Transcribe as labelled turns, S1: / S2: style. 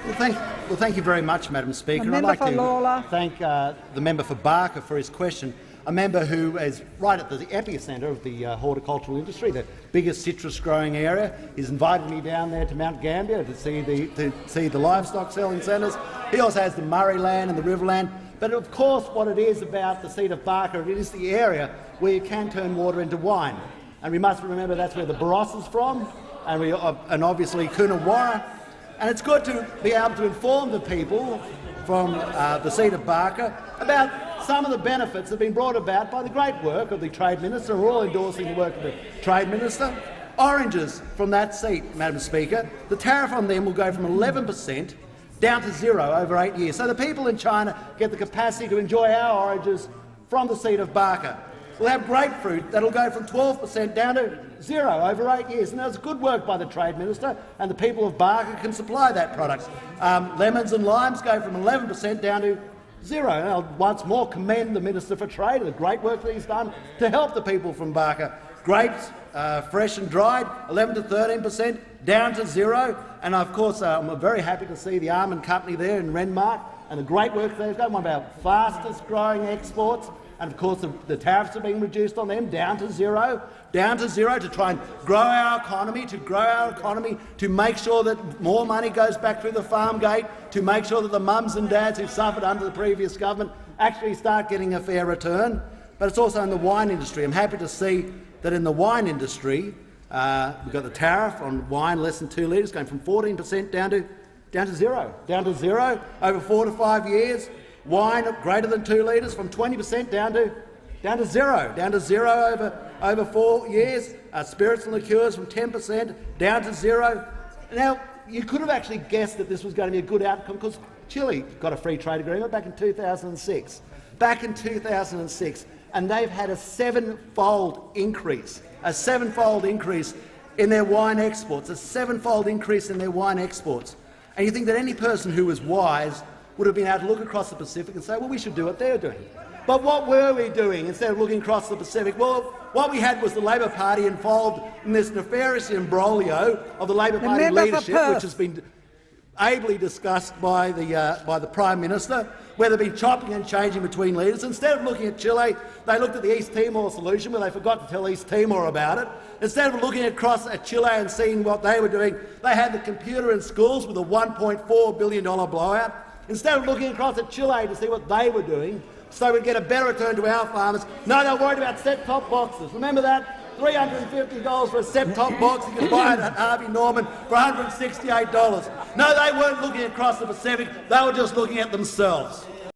S1: Well, thank you very much, Madam Speaker.
S2: I'd like to
S1: thank the member for Barker for his question, a member who is right at the epicentre of the horticultural industry, the biggest citrus-growing area. He's invited me down there to Mount Gambier to see the livestock selling centres. He also has the Murray land and the Riverland. But of course, what it is about the seat of Barker, it is the area where you can turn water into wine. And we must remember that's where the Barossa is from, and obviously Coonawarra. And it's good to be able to inform the people from the seat of Barker about some of the benefits that have been brought about by the great work of the Trade Minister. We're all endorsing the work of the Trade Minister. Oranges from that seat, Madam Speaker, the tariff on them will go from 11% down to 0 over 8 years. So the people in China get the capacity to enjoy our oranges from the seat of Barker. We'll have grapefruit that'll go from 12% down to 0 over 8 years. And that's good work by the Trade Minister, and the people of Barker can supply that product. Lemons and limes go from 11% down to 0. And I'll once more commend the Minister for Trade and the great work that he's done to help the people from Barker. Grapes, fresh and dried, 11 to 13%, down to 0. And of course, I'm very happy to see the almond company there in Renmark and the great work they've done, one of our fastest growing exports. And of course, the tariffs are being reduced on them down to 0 to try and grow our economy, to make sure that more money goes back through the farm gate, to make sure that the mums and dads who suffered under the previous government actually start getting a fair return. But it's also in the wine industry. I'm happy to see that in the wine industry, we've got the tariff on wine less than 2 litres going from 14% down to 0 over 4 to 5 years. Wine greater than 2 litres from 20% down to 0 over 4 years. Spirits and liqueurs from 10% down to 0. Now, you could have actually guessed that this was going to be a good outcome because Chile got a free trade agreement back in 2006. And they've had a seven-fold increase in their wine exports, And you think that any person who was wise would have been able to look across the Pacific and say, well, we should do what they're doing. But what were we doing instead of looking across the Pacific? Well, what we had was the Labor Party involved in this nefarious imbroglio of the Labor Party leadership, which has been ably discussed by the Prime Minister, where they've been chopping and changing between leaders. Instead of looking at Chile, they looked at the East Timor solution, where they forgot to tell East Timor about it. Instead of looking across at Chile and seeing what they were doing, they had the computer in schools with a $1.4 billion blowout. Instead of looking across at Chile to see what they were doing, so we'd get a better return to our farmers, no, they're worried about set-top boxes. Remember that? $350 for a set-top box. You could buy it at Harvey Norman for $168. No, they weren't looking across the Pacific. They were just looking at themselves.